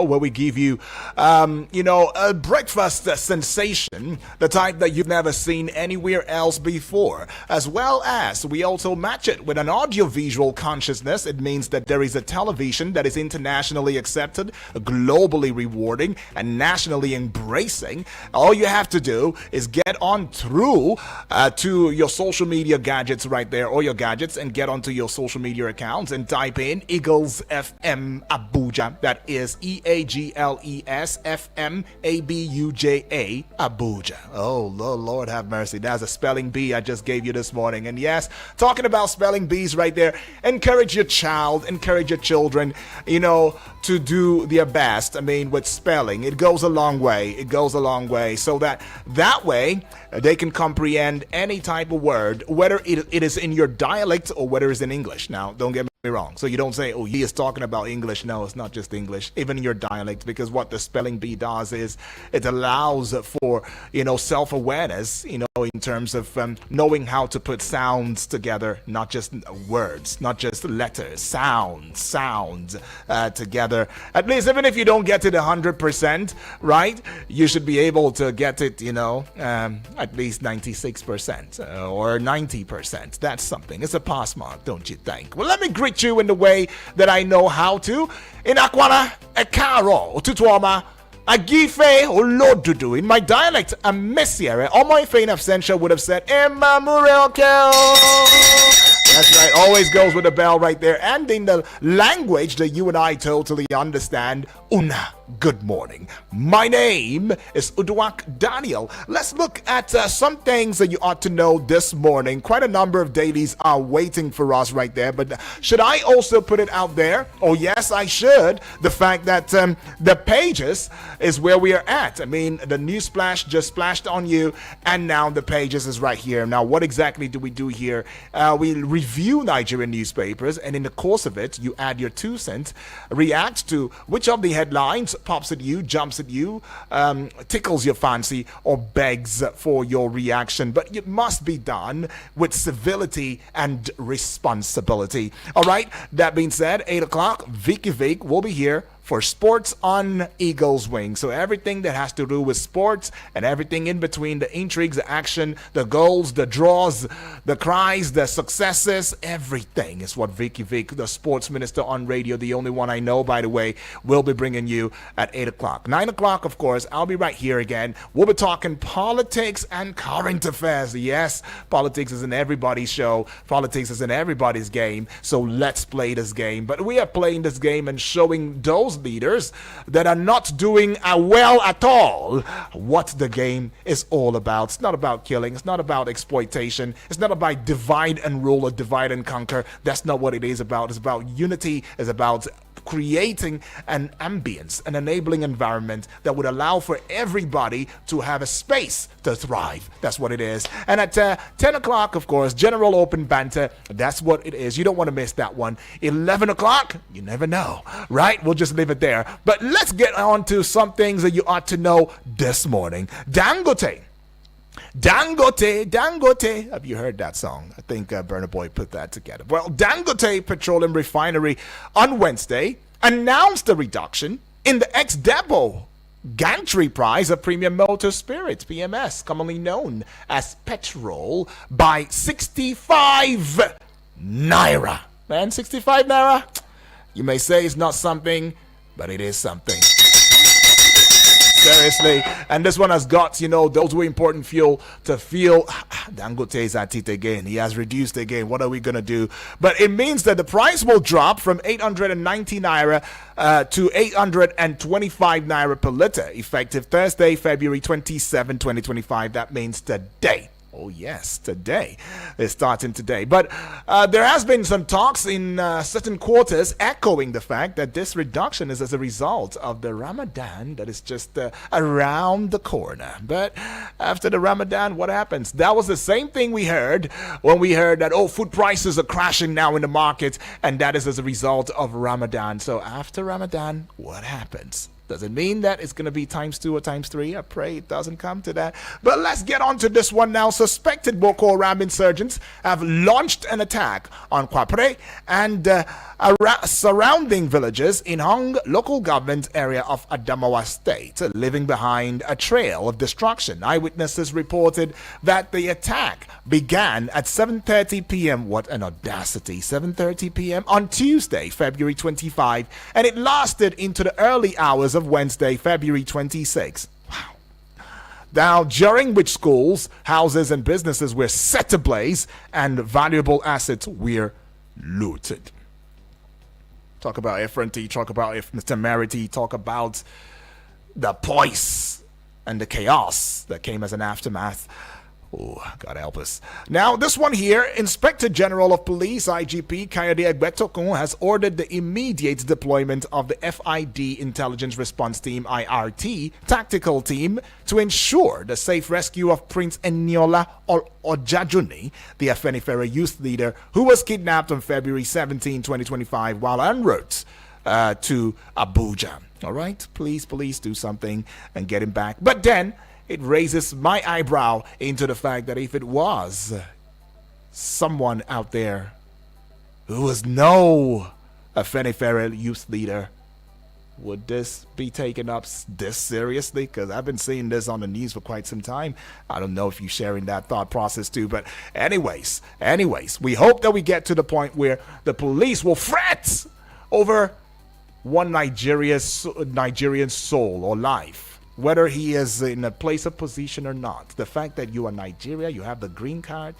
where we give you, a breakfast sensation, the type that you've never seen anywhere else before, as well as we also match it with an audiovisual consciousness. It means that there is a television that is internationally accepted, globally rewarding, and nationally embracing. All you have to do is get on through to your social media gadgets right there, or your gadgets, and get onto your social media accounts and type in Eagles FM Abuja. That is EAGLES FM ABUJA Abuja. Oh, Lord have mercy. That's a spelling bee I just gave you this morning. And yes, talking about spelling bees right there, encourage your children, to do their best. I mean, with spelling, it goes a long way. So that way they can comprehend any type of word, whether it is in your dialect or whether it's in English. Now, don't get me wrong. So you don't say, oh, he is talking about English. No, it's not just English, even in your dialect, because what the spelling bee does is it allows for, self-awareness, in terms of knowing how to put sounds together, not just words, not just letters, sounds together. At least, even if you don't get it 100%, right, you should be able to get it, at least 96% or 90%. That's something. It's a pass mark, don't you think? Well, let me greet you in the way that I know how to. In Akwana, Ekaro, Tutuama, Agife, Olodudu. In my dialect, a messiere. All my fain absentia would have said, Emma Murelkel. That's right, always goes with a bell right there. And in the language that you and I totally understand, Una, good morning. My name is Uduak Daniel. Let's look at some things that you ought to know this morning. Quite a number of dailies are waiting for us right there. But should I also put it out there? Oh, yes, I should. The fact that the pages is where we are at. I mean, the news splash just splashed on you, and now the pages is right here. Now, what exactly do we do here? We review Nigerian newspapers, and in the course of it, you add your 2 cents, react to which of the headlines pops at you, jumps at you, tickles your fancy, or begs for your reaction. But it must be done with civility and responsibility. All right, that being said, 8 o'clock, Vicky Vic will be here for Sports on Eagles Wing. So everything that has to do with sports and everything in between, the intrigues, the action, the goals, the draws, the cries, the successes, everything is what Vicky Vic, the sports minister on radio, the only one I know, by the way, will be bringing you at 8 o'clock. 9 o'clock, of course, I'll be right here again. We'll be talking politics and current affairs. Yes, politics is in everybody's show. Politics is in everybody's game. So let's play this game. But we are playing this game and showing those leaders that are not doing well at all what the game is all about. It's not about killing. It's not about exploitation. It's not about divide and rule or divide and conquer. That's not what it is about. It's about unity. It's about creating an ambience, an enabling environment that would allow for everybody to have a space to thrive. That's what it is. And at 10 o'clock, of course, General Open Banter. That's what it is. You don't want to miss that one. 11 o'clock, you never know, right? We'll just leave it there. But let's get on to some things that you ought to know this morning. Dangote. Have you heard that song? I think Burna Boy put that together. Well, Dangote Petroleum Refinery on Wednesday announced a reduction in the ex-depot gantry price of premium motor spirits, PMS, commonly known as petrol, by 65 naira. Man, 65 naira? You may say it's not something, but it is something. Seriously. And this one has got, those were important fuel to feel. Dangote is at it again. He has reduced again. What are we going to do? But it means that the price will drop from 890 naira to 825 naira per liter, effective Thursday, February 27, 2025. That means today. Oh, yes, today. It's starting today. But there has been some talks in certain quarters echoing the fact that this reduction is as a result of the Ramadan that is just around the corner. But after the Ramadan, what happens? That was the same thing we heard when we heard that, food prices are crashing now in the market, and that is as a result of Ramadan. So after Ramadan, what happens? Does it mean that it's going to be times 2 or times 3? I pray it doesn't come to that. But let's get on to this one now. Suspected Boko Haram insurgents have launched an attack on Kwapre and surrounding villages in Hong local government area of Adamawa State, leaving behind a trail of destruction. Eyewitnesses reported that the attack began at 7:30 p.m. What an audacity. 7:30 p.m. on Tuesday, February 25, and it lasted into the early hours of Wednesday, February 26. Wow. Now, during which schools, houses, and businesses were set ablaze and valuable assets were looted. Talk about effrontery, talk about temerity, talk about the poise and the chaos that came as an aftermath. Oh, God help us. Now, this one here, Inspector General of Police, IGP Kayode Egbetokun, has ordered the immediate deployment of the FID Intelligence Response Team, IRT, tactical team to ensure the safe rescue of Prince Eniola Ojajuni, the Afenifere youth leader who was kidnapped on February 17, 2025, while en route to Abuja. All right, please do something and get him back. But then, it raises my eyebrow into the fact that if it was someone out there who was no Afenifere youth leader, would this be taken up this seriously? Because I've been seeing this on the news for quite some time. I don't know if you're sharing that thought process too. But anyways, we hope that we get to the point where the police will fret over one Nigerian soul or life, whether he is in a place of position or not. The fact that you are Nigeria, you have the green card,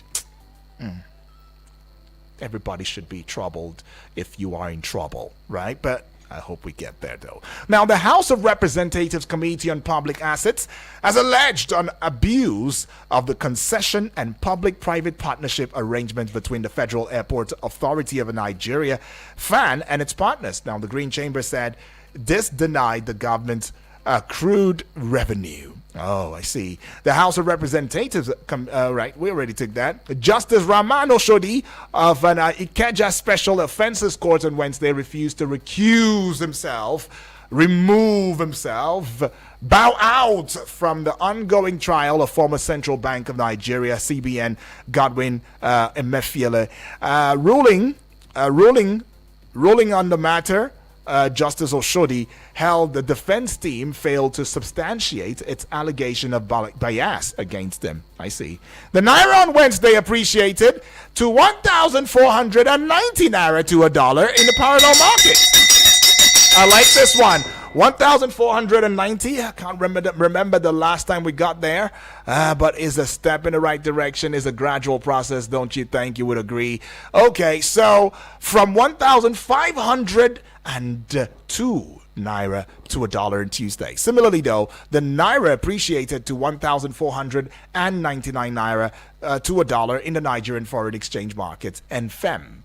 everybody should be troubled if you are in trouble, right? But I hope we get there, though. Now, the House of Representatives Committee on Public Assets has alleged an abuse of the concession and public-private partnership arrangement between the Federal Airport Authority of Nigeria, FAN, and its partners. Now, the Green Chamber said this denied the government accrued revenue. Oh, I see. The House of Representatives, right, we already took that. Justice Rahman Oshodi of an Ikeja Special Offences Court on Wednesday refused to recuse himself, remove himself, bow out from the ongoing trial of former Central Bank of Nigeria, CBN, Godwin Emefiele. Ruling on the matter, Justice Oshodi held the defense team failed to substantiate its allegation of bias against them. I see. The Naira on Wednesday appreciated to 1,490 Naira to a dollar in the parallel market. I like this one. 1,490. I can't remember the last time we got there, but is a step in the right direction, is a gradual process, don't you think? You would agree. Okay, so from 1,502 Naira to a dollar on Tuesday. Similarly, though, the Naira appreciated to 1,499 Naira to a dollar in the Nigerian foreign exchange market, NFEM.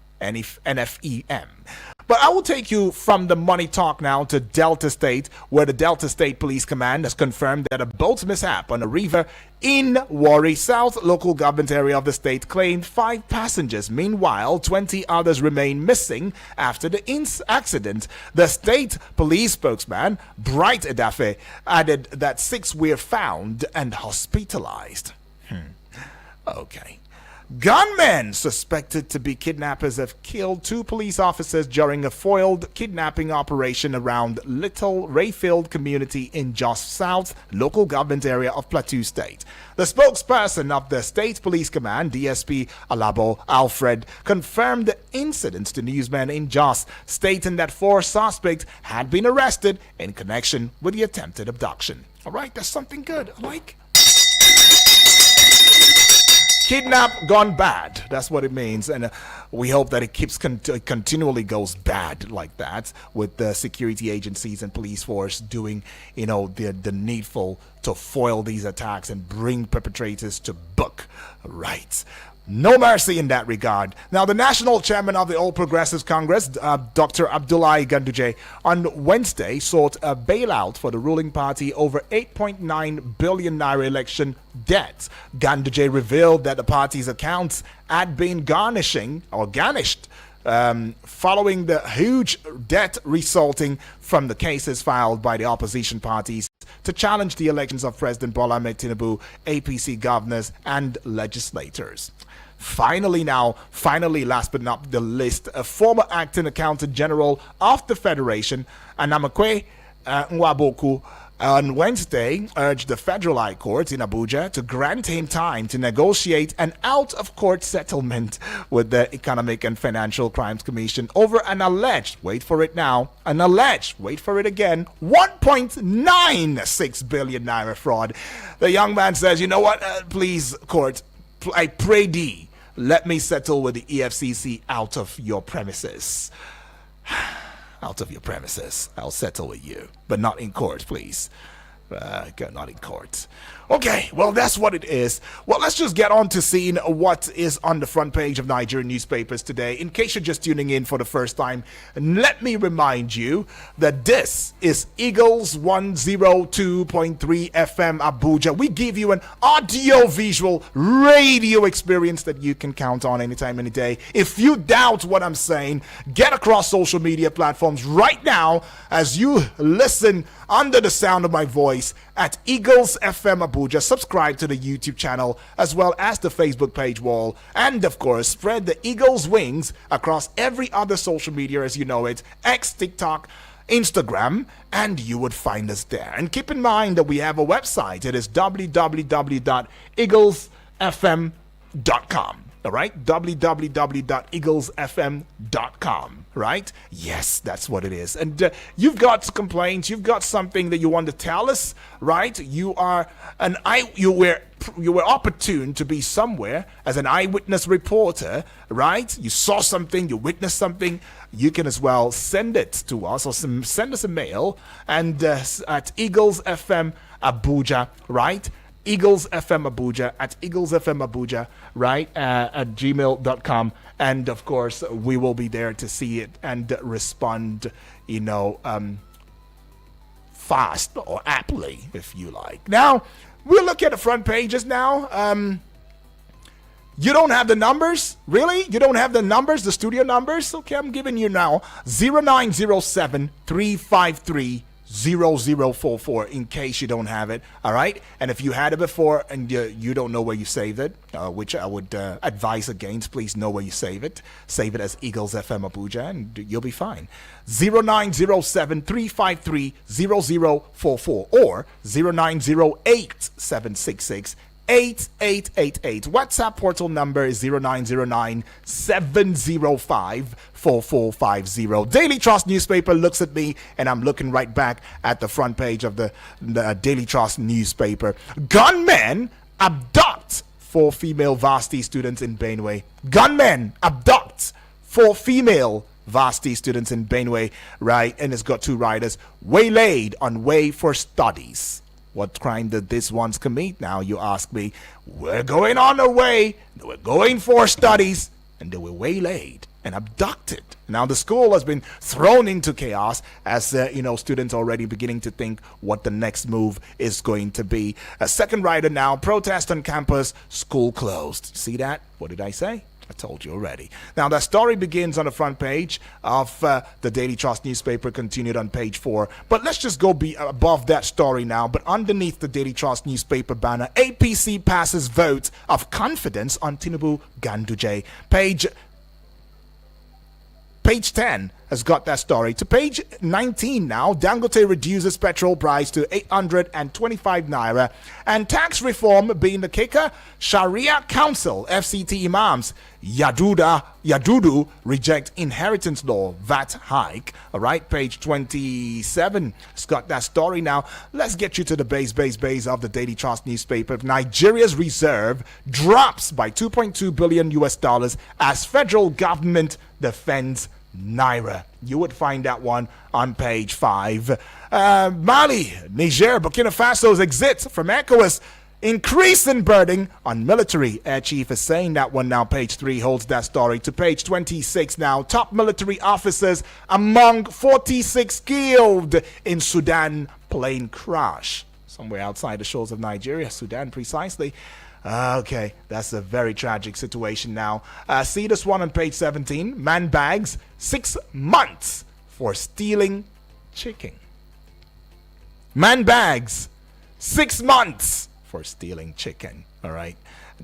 But I will take you from the money talk now to Delta State, where the Delta State Police Command has confirmed that a boat mishap on a river in Warri South local government area of the state claimed 5 passengers. Meanwhile, 20 others remain missing after the accident. The state police spokesman, Bright Edafe, added that 6 were found and hospitalized. Okay. Gunmen suspected to be kidnappers have killed 2 police officers during a foiled kidnapping operation around Little Rayfield community in Jos South, local government area of Plateau State. The spokesperson of the State Police Command, DSP Alabo Alfred, confirmed the incident to newsmen in Jos, stating that 4 suspects had been arrested in connection with the attempted abduction. All right, that's something good. I like. Kidnap gone bad. That's what it means, and we hope that it keeps continually goes bad like that, with the security agencies and police force doing, the needful to foil these attacks and bring perpetrators to book. Right. No mercy in that regard. Now, the national chairman of the All Progressives Congress, Dr. Abdullahi Ganduje, on Wednesday sought a bailout for the ruling party over 8.9 billion naira election debt. Ganduje revealed that the party's accounts had been garnished following the huge debt resulting from the cases filed by the opposition parties to challenge the elections of President Bola Ahmed Tinubu, APC governors, and legislators. Finally, last but not the least, a former acting accountant general of the Federation, Anamakwe Nwaboku, on Wednesday urged the Federal High Court in Abuja to grant him time to negotiate an out-of-court settlement with the Economic and Financial Crimes Commission over an alleged, wait for it now, an alleged, wait for it again, 1.96 billion naira fraud. The young man says, you know what, please, court, I pray thee, let me settle with the EFCC out of your premises. Out of your premises. I'll settle with you. But not in court, please. Not in court. Okay, well, that's what it is. Well, let's just get on to seeing what is on the front page of Nigerian newspapers today. In case you're just tuning in for the first time, let me remind you that this is Eagles 102.3 FM Abuja. We give you an audio-visual radio experience that you can count on anytime, any day. If you doubt what I'm saying, get across social media platforms right now as you listen under the sound of my voice at Eagles FM Abuja. Subscribe to the YouTube channel as well as the Facebook page wall, and of course spread the Eagles wings across every other social media as you know it, X, TikTok, Instagram, and you would find us there. And keep in mind that we have a website. It is www.eaglesfm.com. All right, www.eaglesfm.com, right? Yes, that's what it is. And you've got complaints, you've got something that you want to tell us, right? You were opportune to be somewhere as an eyewitness reporter, right? You saw something, you witnessed something. You can as well send it to us or send us a mail and at Eagles FM Abuja, right? Eagles FM Abuja at Eagles FM Abuja, right, at gmail.com. And of course, we will be there to see it and respond, fast or aptly, if you like. Now, we'll look at the front pages now. You don't have the numbers? Really? You don't have the numbers, the studio numbers? Okay, I'm giving you now 0907 353 0044 in case you don't have it. All right, and if you had it before and you don't know where you saved it, which I would advise against, please know where you save it as Eagles FM Abuja and you'll be fine. 0907 353 0044 or 0908 766 8888. WhatsApp portal number is 0909 705 4450. Daily Trust newspaper looks at me and I'm looking right back at the front page of the Daily Trust newspaper. Gunmen abduct 4 female varsity students in Benue. Gunmen abduct 4 female varsity students in Benue, right? And it's got 2 riders waylaid on way for studies. What crime did these ones commit? Now you ask me. We're going on our way. We're going for studies. And they were waylaid and abducted. Now the school has been thrown into chaos as, students already beginning to think what the next move is going to be. A second rider now, protest on campus, school closed. See that? What did I say? I told you already. Now, the story begins on the front page of the Daily Trust newspaper, continued on page 4. But let's just go above that story now. But underneath the Daily Trust newspaper banner, APC passes vote of confidence on Tinubu Ganduje. Page 10 has got that story. To page 19 now, Dangote reduces petrol price to 825 naira. And tax reform being the kicker, Sharia Council, FCT imams, Yadudu reject inheritance law, VAT hike. All right, page 27 has got that story now. Let's get you to the base of the Daily Trust newspaper. Nigeria's reserve drops by 2.2 billion US dollars as federal government defends Naira. You would find that one on page 5. Mali, Niger, Burkina Faso's exit from ECOWAS increase in burden on military. Air Chief is saying that one now. Page 3 holds that story. To page 26 now. Top military officers among 46 killed in Sudan plane crash. Somewhere outside the shores of Nigeria, Sudan precisely. Okay, that's a very tragic situation now. See this one on page 17. Man bags 6 months for stealing chicken. Man bags 6 months for stealing chicken. All right.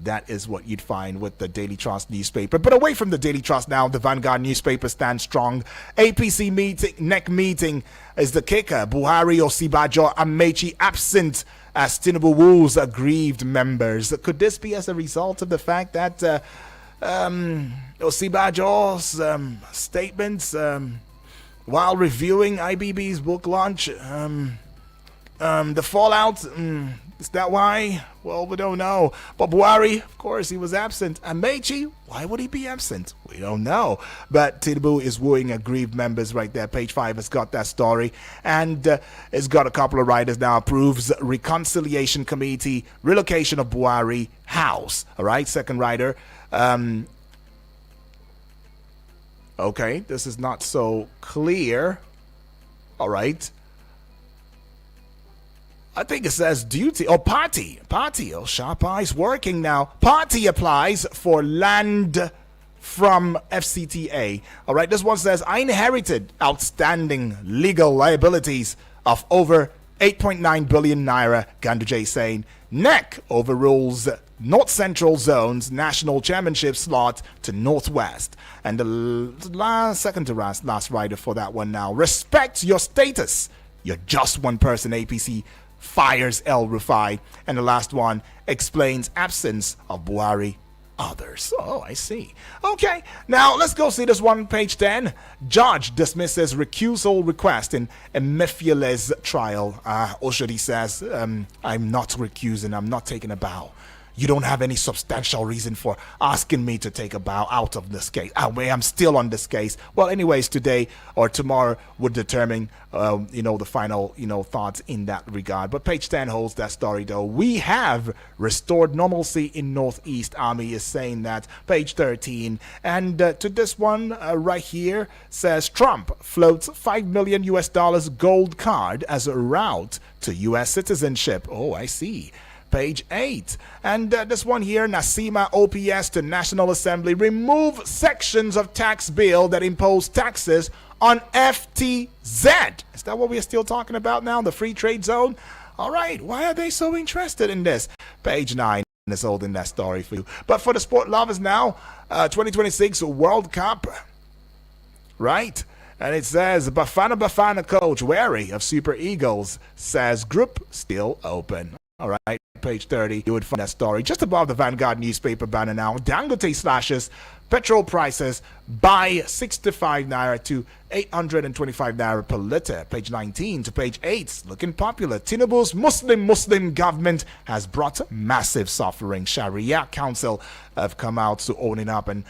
That is what you'd find with the Daily Trust newspaper. But away from the Daily Trust now, the Vanguard newspaper stands strong. APC meeting, neck meeting is the kicker. Buhari, Osibajo, Amechi absent as Tinubu woos aggrieved members. Could this be as a result of the fact that Osibajo's statements while reviewing IBB's book launch, the fallout, is that why? Well, we don't know. But Buhari, of course, he was absent. And Mechi, why would he be absent? We don't know. But Tinubu is wooing aggrieved members right there. Page 5 has got that story. And it's got a couple of writers now. Approves Reconciliation Committee, relocation of Buhari house. All right, second writer. Okay, this is not so clear. All right. I think it says duty or party. Party. Oh, sharp eyes working now. Party applies for land from FCTA. All right. This one says, I inherited outstanding legal liabilities of over 8.9 billion naira. Ganduje saying NEC overrules North Central Zone's national championship slot to Northwest. And the second to last rider for that one now. Respect your status. You're just one person, APC fires El Rufai. And the last one explains absence of Buhari others. Oh, I see. Okay, now let's go see this one, page 10. Judge dismisses recusal request in Emefiele's trial. Oshodi says, I'm not recusing, I'm not taking a bow. You don't have any substantial reason for asking me to take a bow out of this case. I'm still on this case. Well, anyways, today or tomorrow would determine, the final, thoughts in that regard. But page 10 holds that story, though. We have restored normalcy in Northeast. Army is saying that. Page 13. And to this one right here says Trump floats $5 million gold card as a route to U.S. citizenship. Oh, I see. Page 8. And this one here, Nasima OPS to National Assembly remove sections of tax bill that impose taxes on FTZ. Is that what we are still talking about now? The free trade zone? All right. Why are they so interested in this? Page 9 is holding that story for you. But for the sport lovers now, 2026 World Cup. Right? And it says, Bafana coach wary of Super Eagles, says group still open. All right, page 30, you would find that story just above the Vanguard newspaper banner now. Dangote slashes petrol prices by 65 naira to 825 naira per liter. Page 19 to page 8, looking popular. Tinubu's Muslim government has brought massive suffering. Sharia Council have come out to owning up and,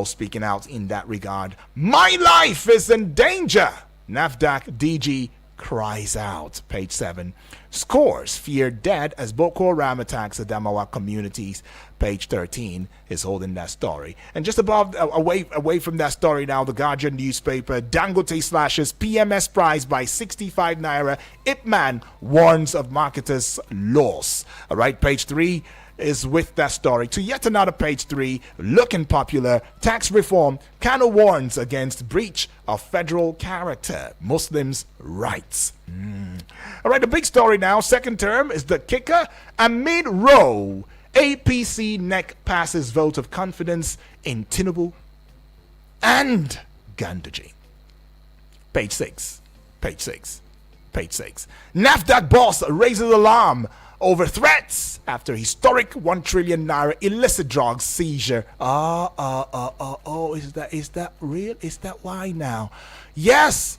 speaking out in that regard. My life is in danger. NAFDAC DG cries out. Page 7. Scores feared dead as Boko Haram attacks Adamawa communities. Page 13 is holding that story. And just above, away from that story now, the Guardian newspaper, Dangote slashes PMS price by 65 naira. Ipman warns of marketers' loss. All right, page 3 is with that story. To yet another page 3, looking popular, tax reform. Kano warns against breach of federal character, Muslims' rights. All right, the big story now, second term is the kicker. Amid row, APC NEC passes vote of confidence in Tinubu and Ganduje. Page 6. NAFDAC boss raises alarm over threats after historic 1 trillion naira illicit drugs seizure. Is that real? Is that why now? Yes,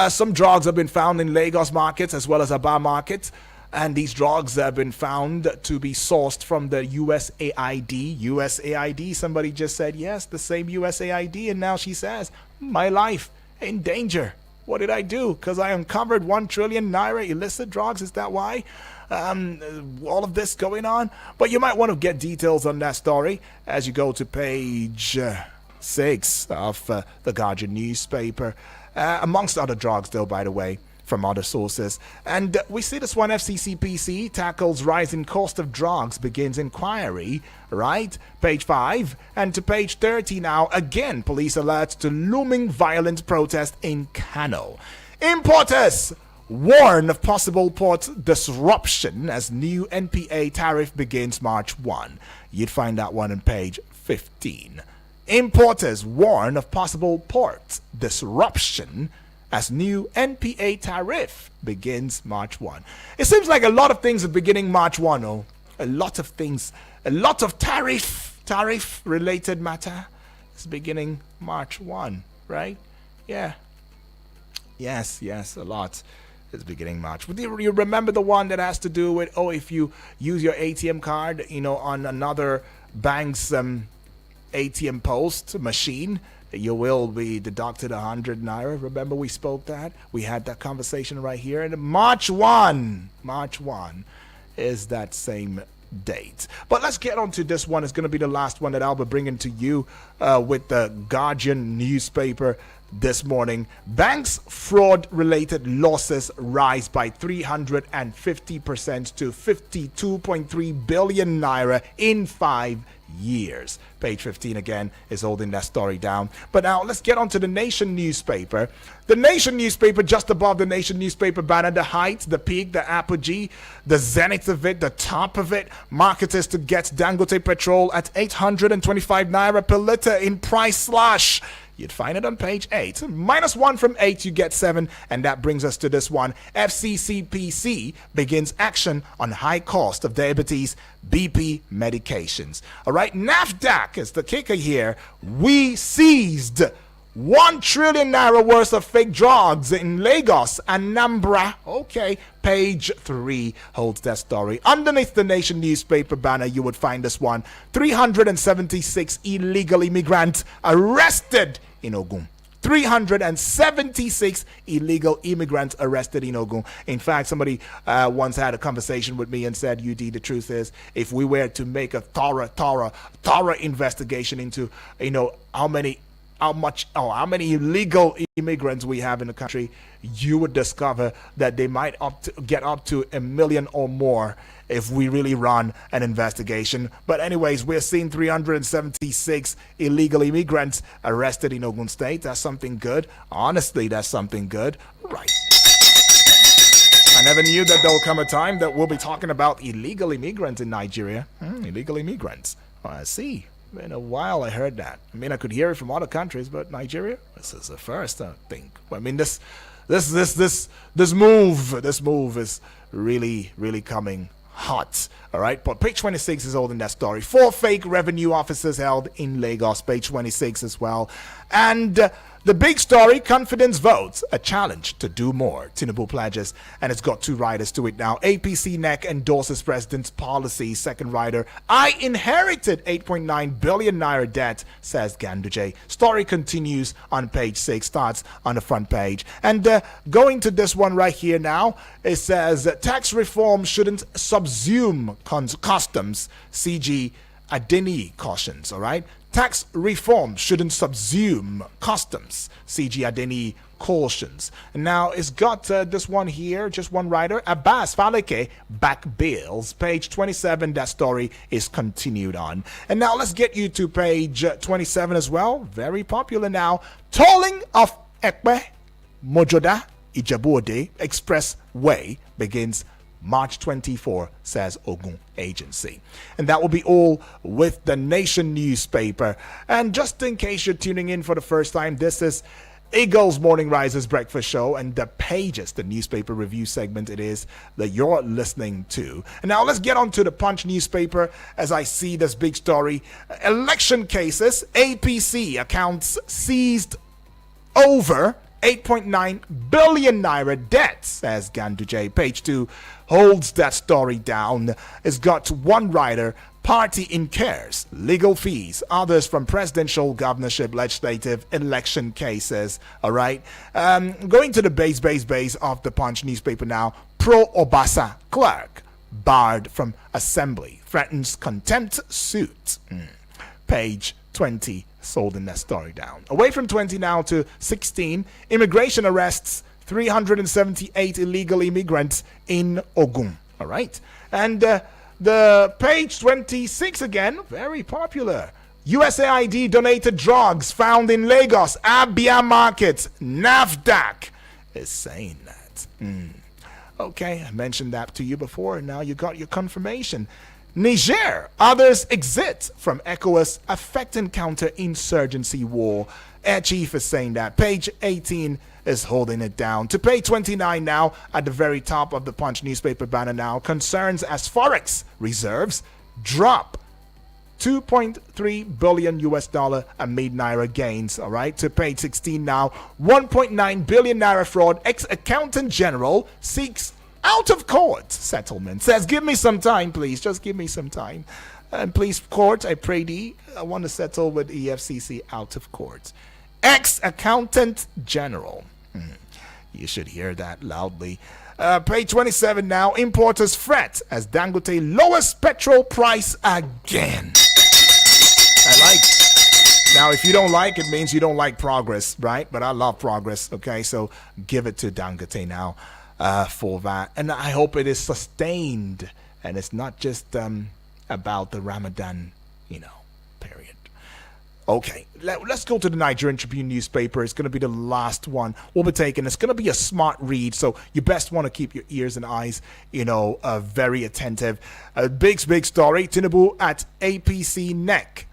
some drugs have been found in Lagos markets as well as Aba markets, and these drugs have been found to be sourced from the USAID. USAID, somebody just said, yes, the same USAID, and now she says, my life in danger. What did I do? Because I uncovered 1 trillion naira illicit drugs. Is that why? All of this going on? But you might want to get details on that story as you go to page 6 of the Guardian newspaper. Amongst other drugs, though, by the way, from other sources. And we see this one, FCCPC tackles rising cost of drugs, begins inquiry, right? Page 5. And to page 30 now, again, police alerts to looming violent protest in Kano. Importers warn of possible port disruption as new NPA tariff begins March 1. You'd find that one on page 15. Importers warn of possible port disruption as new NPA tariff begins March 1. It seems like a lot of things are beginning March 1, oh. A lot of things, a lot of tariff related matter is beginning March 1, right? Yeah. Yes, a lot is beginning March. But you remember the one that has to do with, if you use your ATM card, on another bank's ATM post machine, you will be deducted 100 naira. Remember we spoke that? We had that conversation right here. And March 1 is that same date. But let's get on to this one. It's going to be the last one that I'll be bringing to you with the Guardian newspaper this morning. Banks fraud-related losses rise by 350% to 52.3 billion naira in 5 years. Page 15 again is holding that story down. But now let's get on to the Nation newspaper. The Nation newspaper, just above the Nation newspaper banner, the height, the peak, the apogee, the zenith of it, the top of it. Marketers to get Dangote petrol at 825 naira per litre in price slash. You'd find it on page 8. -1 from 8, you get 7. And that brings us to this one. FCCPC begins action on high cost of diabetes BP medications. All right, NAFDAC is the kicker here. We seized 1 trillion naira worth of fake drugs in Lagos, Anambra. Okay, page 3 holds that story. Underneath the Nation newspaper banner, you would find this one. 376 illegal immigrants arrested in Ogun. 376 illegal immigrants arrested in Ogun. In fact, somebody once had a conversation with me and said, UD, the truth is, if we were to make a thorough investigation into, how many illegal immigrants we have in the country, you would discover that they might get up to 1 million or more if we really run an investigation. But anyways, we're seeing 376 illegal immigrants arrested in Ogun State. That's something good. Honestly, that's something good. Right. I never knew that there will come a time that we'll be talking about illegal immigrants in Nigeria. Illegal immigrants. I see. In a while I heard that. I mean, I could hear it from other countries, but Nigeria, this is the first, I think. I mean, this move is really coming hot. All right, but page 26 is holding that story. 4 fake revenue officers held in Lagos. Page 26 as well. And the big story, confidence votes, a challenge to do more. Tinubu pledges, and it's got 2 riders to it now. APC NEC endorses president's policy. Second rider, I inherited 8.9 billion naira debt, says Ganduje. Story continues on page 6, starts on the front page. And going to this one right here now, it says tax reform shouldn't subsume customs. CG Adeni cautions, all right? Tax reform shouldn't subsume customs. CG Adeni cautions. Now, it's got this one here, just one writer. Abbas Faleke back bills. Page 27, that story is continued on. And now let's get you to page 27 as well. Very popular now. Tolling of Ekpe, Mojoda, Ijebu-Ode Expressway begins March 24, says Ogun Agency. And that will be all with the Nation newspaper. And just in case you're tuning in for the first time, this is Eagles Morning Risers Breakfast Show, and the Pages, the newspaper review segment it is that you're listening to. And now let's get on to the Punch newspaper as I see this big story. Election cases, APC accounts seized over 8.9 billion naira debt, says Ganduje. Page 2 holds that story down. It's got one writer. Party incurs legal fees. Others from presidential, governorship, legislative, election cases. All right. Going to the base of the Punch newspaper now. Pro-Obasa clerk barred from assembly. Threatens contempt suit. Page 20. Holding that story down. Away from 20 now to 16. Immigration arrests 378 illegal immigrants in Ogun. All right. And the page 26 again, very popular. USAID donated drugs found in Lagos, Abia markets. NAFDAC is saying that. Okay, I mentioned that to you before, and now you got your confirmation. Niger, others exit from ECOWAS affecting counter-insurgency war. Air Chief is saying that. Page 18 is holding it down. To page 29 now, at the very top of the Punch newspaper banner now, concerns as Forex reserves drop 2.3 billion US dollar amid Naira gains. All right, to page 16 now, 1.9 billion Naira fraud. Ex-accountant general seeks out of court settlement. Says, give me some time, please. Just give me some time. And please, court, I pray thee, I want to settle with EFCC out of court. Ex-accountant general. You should hear that loudly. Page 27 now. Importers fret as Dangote lowers petrol price again. I like. Now, if you don't like, it means you don't like progress, right? But I love progress, okay? So give it to Dangote now for that. And I hope it is sustained. And it's not just about the Ramadan, period. Okay, let's go to the Nigerian Tribune newspaper. It's going to be the last one we'll be taking. It's going to be a smart read, so you best want to keep your ears and eyes, very attentive. A big story. Tinubu at APC NEC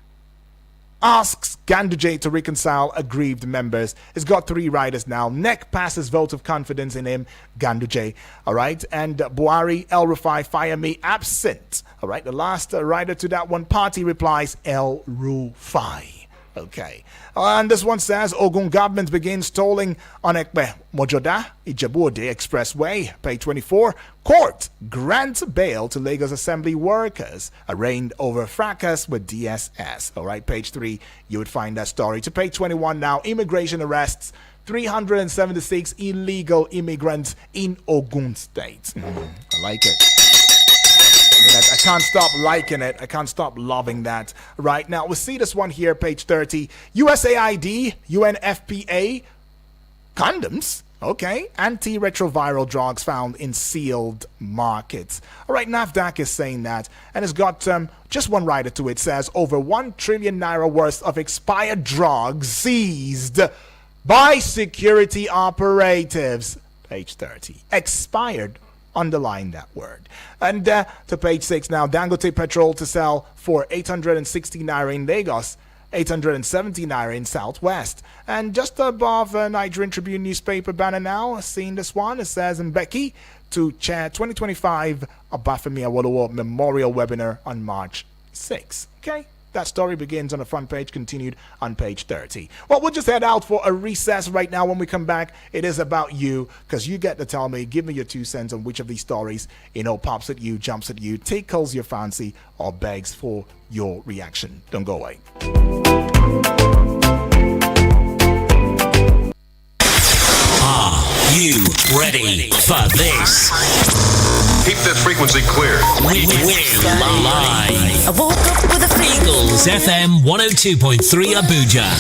asks Ganduje to reconcile aggrieved members. It's got 3 riders now. NEC passes vote of confidence in him, Ganduje. All right. And Buhari, El Rufai, Fayemi absent. All right. The last rider to that one, party replies, El Rufai. Okay. And this one says, Ogun government begins tolling on Ekpe Mojoda Ijebu-Ode Expressway. Page 24. Court grants bail to Lagos Assembly workers arraigned over fracas with DSS. All right, page 3, you would find that story. To page 21 now, immigration arrests 376 illegal immigrants in Ogun State. I like it. I can't stop liking it. I can't stop loving that. Right now, we see this one here, page 30. USAID, UNFPA, condoms. Okay, antiretroviral drugs found in sealed markets. All right, NAFDAC is saying that, and it's got just one rider to it. Says over 1 trillion Naira worth of expired drugs seized by security operatives. Page 30. Expired. Underline that word. And to page 6 now, Dangote petrol to sell for 860 Naira in Lagos, 870 Naira in Southwest. And just above Nigerian Tribune newspaper banner now, seeing this one, it says Mbeki to chair 2025 Obafemi Awolowo Memorial Webinar on March 6. Okay? That story begins on the front page, continued on page 30. Well, we'll just head out for a recess right now. When we come back, it is about you, because you get to tell me, give me your 2 cents on which of these stories, pops at you, jumps at you, tickles your fancy, or begs for your reaction. Don't go away. Are you ready for this? Keep this frequency clear. We're live. I woke up with a Eagles FM 102.3 Abuja.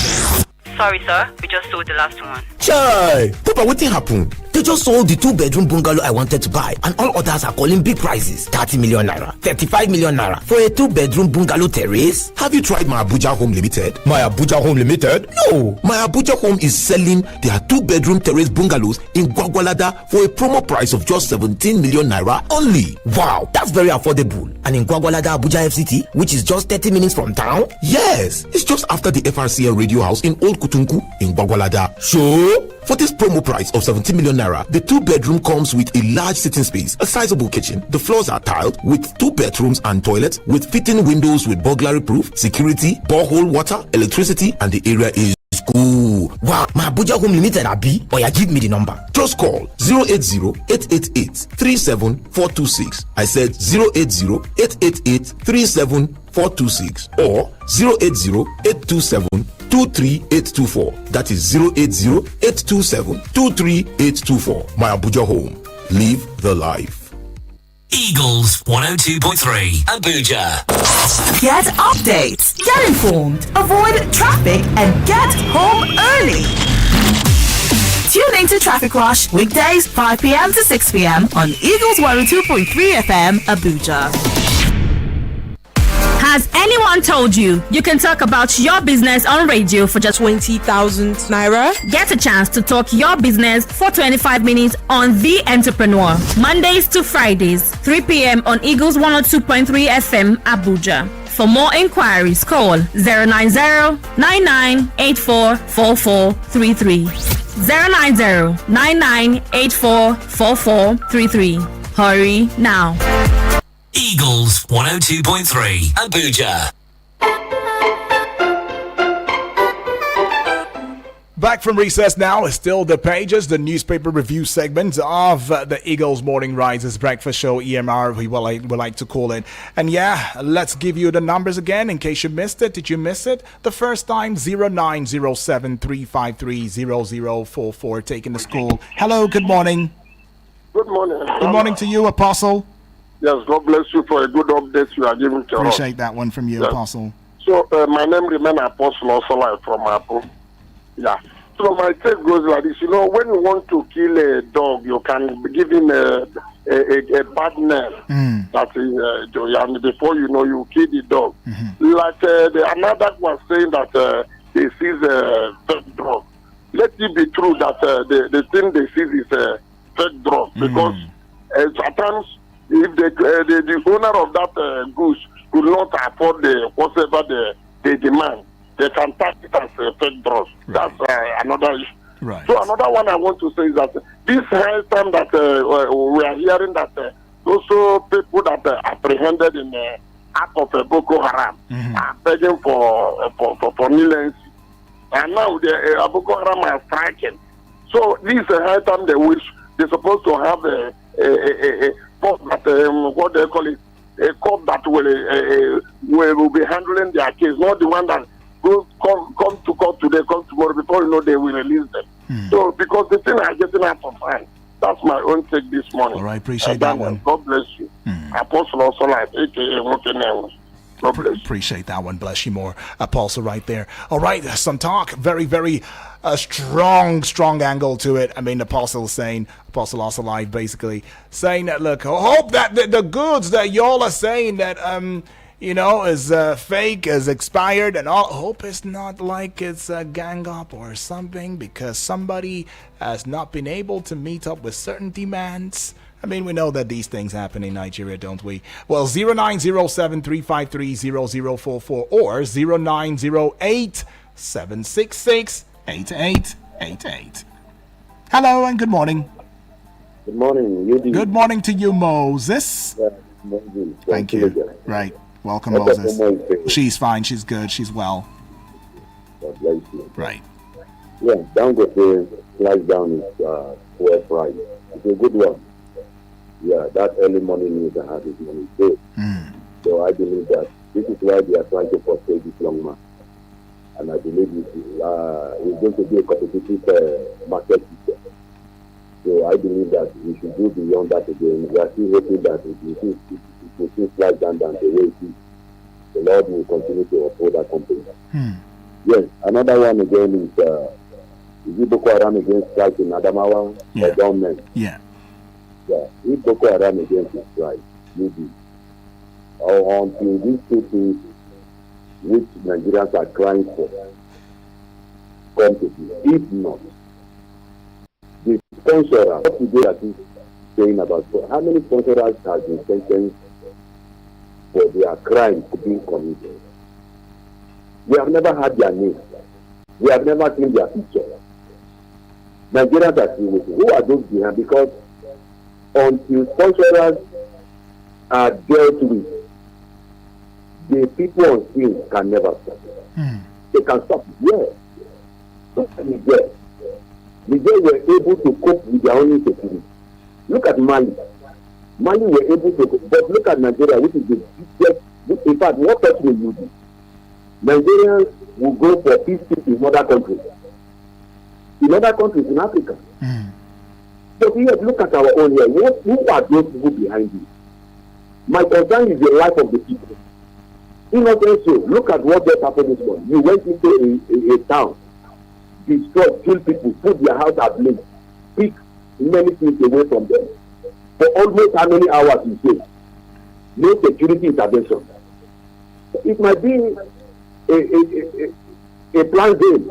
Sorry, sir. We just sold the last one. Chai! Papa, what happened? They just sold the 2-bedroom bungalow I wanted to buy, and all others are calling big prices. 30 million naira, 35 million naira for a 2-bedroom bungalow terrace. Have you tried My Abuja Home Limited? My Abuja Home Limited? No! My Abuja Home is selling their 2-bedroom terrace bungalows in Gwagwalada for a promo price of just 17 million naira only. Wow, that's very affordable. And in Gwagwalada, Abuja FCT, which is just 30 minutes from town? Yes, it's just after the FRCL radio house in Old Kutunku in Gwagwalada. Sure? For this promo price of 17 million naira, the 2-bedroom comes with a large sitting space, a sizable kitchen. The floors are tiled with 2 bathrooms and toilets with fitting windows with burglary proof, security, borehole water, electricity, and the area is cool. Wow, My Abuja Home Limited, Abi. Oh yeah, give me the number. Just call 080-888-37426. I said 080-888-37426 or 080-827-23824. That is 080-827-23824. My Abuja Home. Live the life. Eagles 102.3 Abuja. Get updates, get informed, avoid traffic, and get home early. Tune into Traffic Rush weekdays 5 p.m. to 6 p.m. on Eagles 102.3 FM Abuja. Has anyone told you you can talk about your business on radio for just 20,000 naira? Get a chance to talk your business for 25 minutes on The Entrepreneur, Mondays to Fridays, 3 p.m. on Eagles 102.3 FM Abuja. For more inquiries, call 090-9984-4433. 090-9984-4433. Hurry now. Eagles 102.3 Abuja. Back from recess now is still the pages, the newspaper review segment of the Eagles Morning Rises Breakfast Show, EMR, we would like to call it. And yeah, let's give you the numbers again in case you missed it. Did you miss it? The first time, 0907-353-0044, taking the school. Hello, good morning. Good morning. Good morning to you, Apostle. Yes, God bless you for a good update you are giving to us. Appreciate that one from you, yes. Apostle. So, my name remains Apostle Osola from Apple. Yeah. So, my take goes like this. You know, when you want to kill a dog, you can give him a bad name. That is, and before you know, you kill the dog. Like another was saying that they seize a fake drug. Let it be true that the thing they seize is a fake drug. Because at times, if the owner of that goose could not afford whatever they demand, they can tax it as a fake drug. Right. That's another issue. Right. So another one I want to say is that this high time that we are hearing that also people that are apprehended in the act of Boko Haram are begging for millions, and now the Boko Haram are striking. So this is a high time they're supposed to have a that, what they call it, a court that will be handling their case, not the one that come to court today, come tomorrow, before you know they will release them. So, because the thing are getting out of hand. That's my own take this morning. All right, appreciate that one. God bless you. Apostle also life, a.k.a. Appreciate that one. Bless you more, Apostle, right there. All right, some talk. Very, very strong angle to it. I mean, Apostle also live, basically saying that, look, hope that the goods that y'all are saying that is fake, is expired, and all. Hope it's not like it's a gang up or something, because somebody has not been able to meet up with certain demands. I mean, we know that these things happen in Nigeria, don't we? Well, 0907-353-0044 or 0908-766-8888. Hello and good morning. Good morning, Yudi. Good morning to you, Moses. Thank you. Right. Welcome, Moses. She's fine. She's good. She's well. God bless you. Right. Yeah, Dangote slides down his fuel price. It's a good one. Yeah, that early morning news I had this morning is good. So I believe that this is why they are trying to frustrate this young man. And I believe it's going to be a competitive market system. So I believe that we should go beyond that again. We are still hoping that it will still slide down the way it is. The Lord will continue to uphold that company. Yes, another one again is it Boko Haram against strike in Adamawa or government? Yeah. Yeah, if Boko Haram against the strike, maybe. Or until these two things which Nigerians are crying for come to be. If not, the sponsor, what today that is saying about how many sponsors have been sentenced for their crimes being committed? We have never had their names. We have never seen their picture. Nigerians are still waiting. Who are those behind? Because until sponsors are dealt with, the people on scene can never stop. They can stop it. Yes. Look at Niger. Niger were able to cope with their own insecurity. Look at Mali. Mali were able to cope. But look at Nigeria, which is the biggest. In fact, what else will you do? Nigerians will go for peace in other countries. In other countries in Africa. But here, look at our own here. Who are those people behind you? My concern is the life of the people. Innocent so, look at what just happened this morning. You went into a town, destroyed, killed people, put their house at risk. pick many things away from them. For almost how many hours you say? No security intervention. It might be a planned game.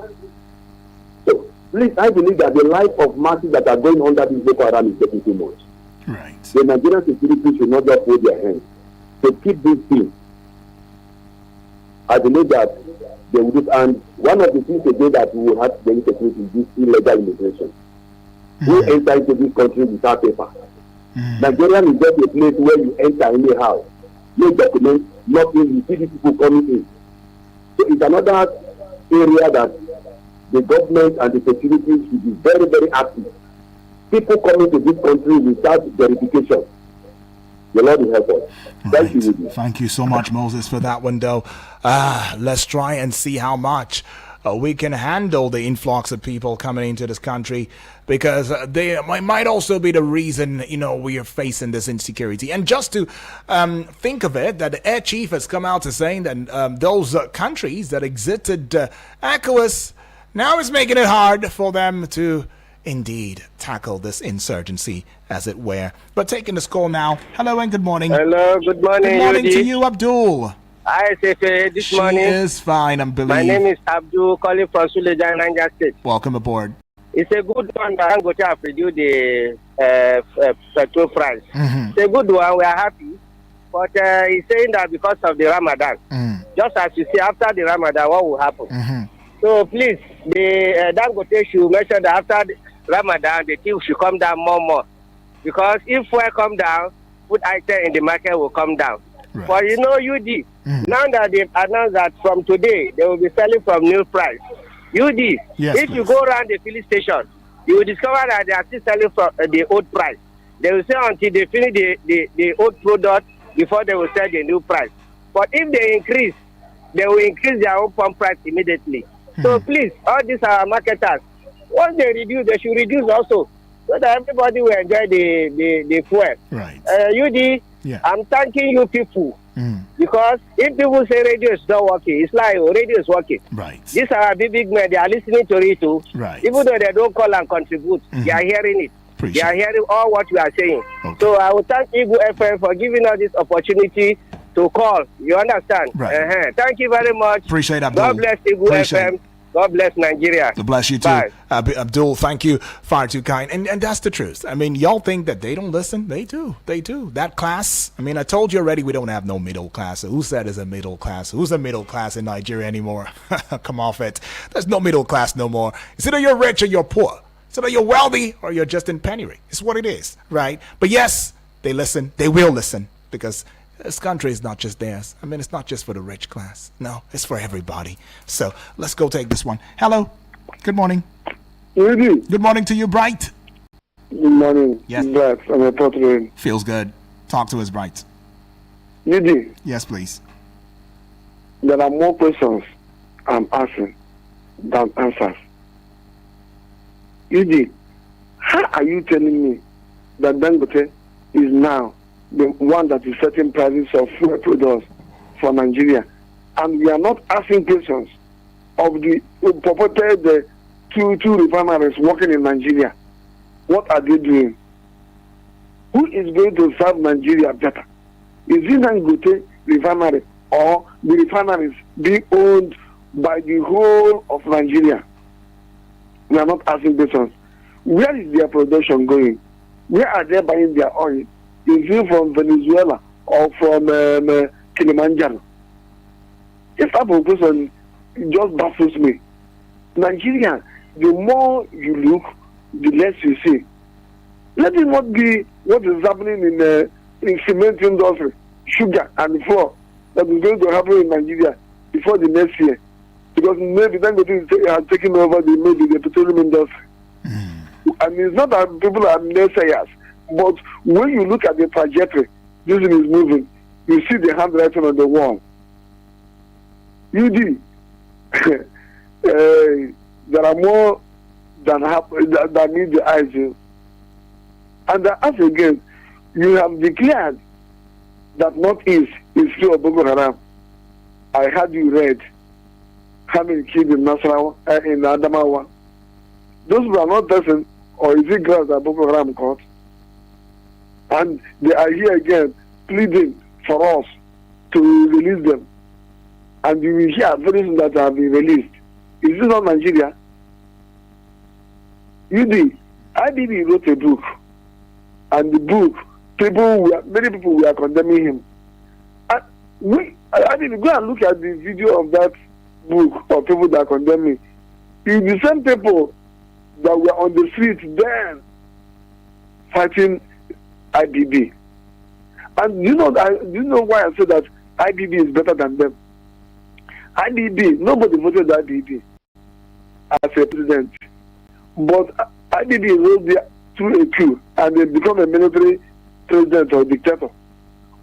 So please, I believe that the life of masses that are going under this Boko Haram is getting too much. Right. The Nigerian security should not just hold their hands. To keep this thing. I believe that they will do, and one of the things again that we will have to get security is this illegal immigration. Who enter into this country without paper? Nigeria is just a place where you enter any house, no documents, nothing, you see these people coming in. So it's another area that the government and the security should be very, very active. People coming to this country without verification. The Lord will help us. Thank you. Thank you so much, Moses, for that one, though. Let's try and see how much we can handle the influx of people coming into this country, because they might also be the reason, we are facing this insecurity. And just to think of it, that the air chief has come out to saying that those countries that exited ECOWAS now is making it hard for them to indeed tackle this insurgency, as it were. But taking this call now. Hello and good morning. Hello, good morning. Good morning to you, Abdul. Hi, Sefe. This morning. She is fine, I believe. My name is Abdul, calling from Suleja, Niger State. Welcome aboard. It's a good one that I'm going to have reduced the petrol price. It's a good one. We are happy. But he's saying that because of the Ramadan. Just as you see, after the Ramadan, what will happen? So please, the Dangote should mention that after the Ramadan, the tea should come down more. Because if fuel come down, food item in the market will come down. Right. But UD, now that they've announced that from today, they will be selling from new price. UD, if you go around the filling station, you will discover that they are still selling from the old price. They will say until they finish the old product before they will sell the new price. But if they increase, they will increase their own pump price immediately. So please, all these are marketers. Once they reduce, they should reduce also, so that everybody will enjoy the fuel. Right. UD, I'm thanking you people. Because if people say radio is not working, it's like radio is working. Right. These are big men, they are listening to it too. Right. Even though they don't call and contribute, they are hearing it. They are hearing all what we are saying. Okay. So I will thank Eagle FM for giving us this opportunity to call. You understand? Right. Thank you very much. Appreciate Abdul. God bless Eagle FM. God bless Nigeria. God bless you too. Abdul, thank you. Far too kind. And that's the truth. I mean, y'all think that they don't listen? They do. They do. That class, I mean, I told you already we don't have no middle class. So who said is a middle class? Who's a middle class in Nigeria anymore? Come off it. There's no middle class no more. It's either you're rich or you're poor. It's either you're wealthy or you're just in penury. It's what it is, right? But yes, they listen. They will listen, because this country is not just theirs. I mean, it's not just for the rich class. No, it's for everybody. So let's go take this one. Hello. Good morning. Good morning to you, Bright. Good morning. Yes. Bright. I'm a portrait. Feels good. Talk to us, Bright. UD. Yes, please. There are more questions I'm asking than answers. UD, how are you telling me that Dangote is now the one that is setting prices of fuel products for Nigeria, and we are not asking questions of the purported two refineries working in Nigeria? What are they doing? Who is going to serve Nigeria better? Is it Dangote refinery, or the refineries being owned by the whole of Nigeria? We are not asking questions. Where is their production going? Where are they buying their oil? Is it from Venezuela or from Kilimanjaro? This type of question just baffles me. Nigeria, the more you look, the less you see. Let it not be what is happening in cement industry, sugar and flour, that is going to happen in Nigeria before the next year. Because maybe Dangote has taken over the petroleum industry. And it's not that people are naysayers, but when you look at the trajectory, this thing is moving. You see the handwriting on the wall. UD, there are more that need the eyes. And as again, you have declared that Northeast is free of Boko Haram. I had you read how many killed in Nasarawa, in Adamawa. Those who are not person or is it grass that Boko Haram caught? And they are here again pleading for us to release them. And you will hear very soon that have been released. Is this not Nigeria? IBB wrote a book, and the book, many people were condemning him. And go and look at the video of that book of people that condemn me. It's the same people that were on the street then fighting IBB. And you know why I say that IBB is better than them? IBB, nobody voted IBB as a president. But IBB rose there through a coup and they become a military president or dictator.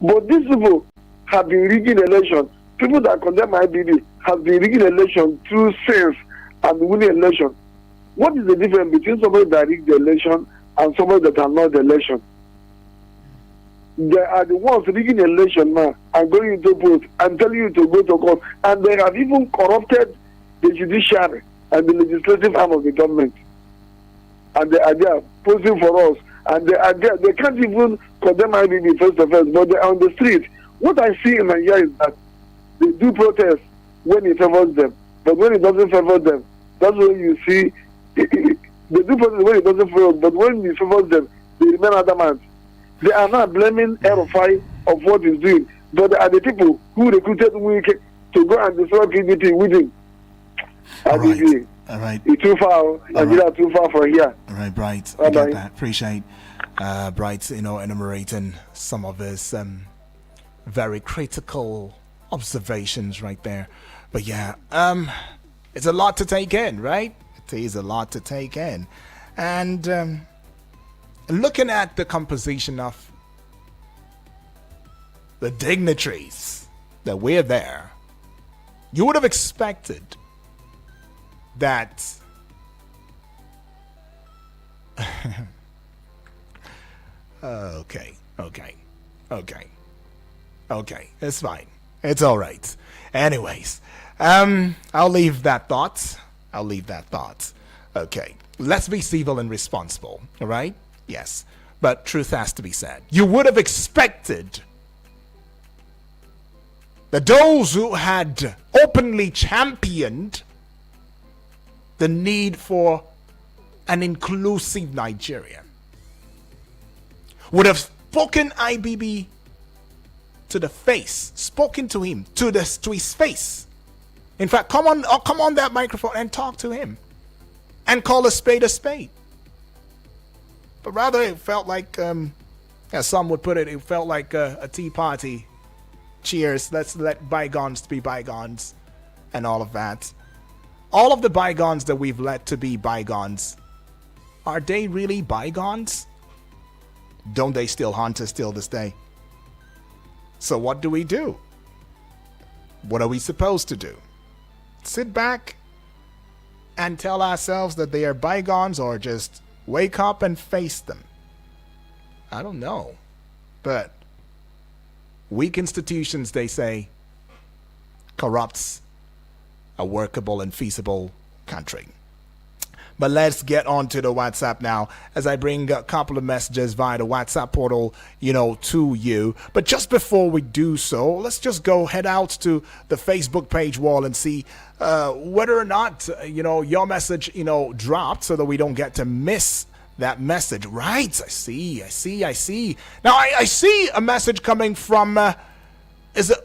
But these people have been rigging election. People that condemn IBB have been rigging election through sense and winning election. What is the difference between somebody that rigged the election and somebody that has not the election? They are the ones rigging election now and going into polls and telling you to go to court. And they have even corrupted the judiciary and the legislative arm of the government. And they are there posing for us. And they are there. They can't even condemn IBB first of all, but they are on the street. What I see in Nigeria is that they do protest when it favors them. But when it doesn't favor them, that's when you see they do protest when it doesn't favor them. But when it favors them, they remain adamant. They are not blaming RFI of what he's doing, but they are the people who recruited Wike to go and destroy PDP with him. All right. It's too far. Nigeria too far from here. All right, Bright. I get that. Appreciate Bright, enumerating some of his very critical observations right there. But yeah, it's a lot to take in, right? It is a lot to take in. And looking at the composition of the dignitaries that we're there, you would have expected that okay, it's fine, it's all right. Anyways, I'll leave that thought. Okay, let's be civil and responsible. All right, yes, but truth has to be said. You would have expected that those who had openly championed the need for an inclusive Nigeria would have spoken IBB to the face, spoken to him to his face. In fact, come on that microphone and talk to him and call a spade a spade. But rather, it felt like, as some would put it, it felt like a tea party. Cheers, let's let bygones be bygones and all of that. All of the bygones that we've let to be bygones, are they really bygones? Don't they still haunt us till this day? So what do we do? What are we supposed to do? Sit back and tell ourselves that they are bygones, or just wake up and face them? I don't know. But weak institutions, they say, corrupts a workable and feasible country. But let's get on to the WhatsApp now, as I bring a couple of messages via the WhatsApp portal, to you. But just before we do so, let's just go head out to the Facebook page wall and see whether or not, your message, dropped, so that we don't get to miss that message. Right, I see. Now, I see a message coming from... is it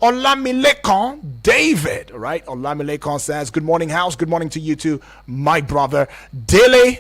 Olamilekan David, right? Olamilekan says, good morning, house. Good morning to you too, my brother. Dele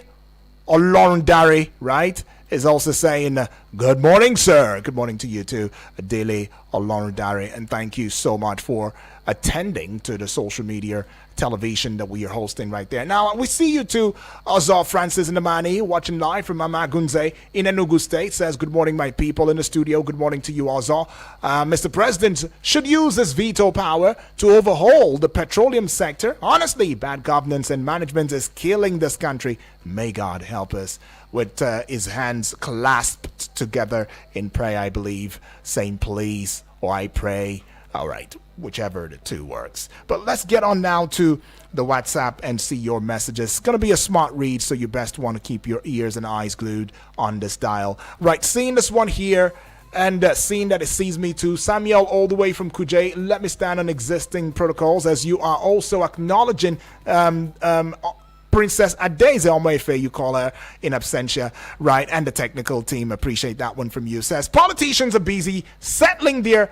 Olorundare, right, is also saying, good morning, sir. Good morning to you too, Dele Olorundare. And thank you so much for attending to the social media television that we are hosting right there. Now, we see you too, Azar Francis Namani, watching live from Amagunze in Enugu State, says, good morning, my people in the studio. Good morning to you, Azar. Mr. President should use his veto power to overhaul the petroleum sector. Honestly, bad governance and management is killing this country. May God help us. With his hands clasped together in prayer, I believe, saying, please, or I pray, All right, whichever the two works. But let's get on now to the WhatsApp and see your messages. It's going to be a smart read, so you best want to keep your ears and eyes glued on this dial. Right, seeing this one here and seeing that it sees me too. Samuel, all the way from Kuje, let me stand on existing protocols as you are also acknowledging Princess Adeze Omoefe, you call her in absentia, right? And the technical team, appreciate that one from you. Says politicians are busy settling their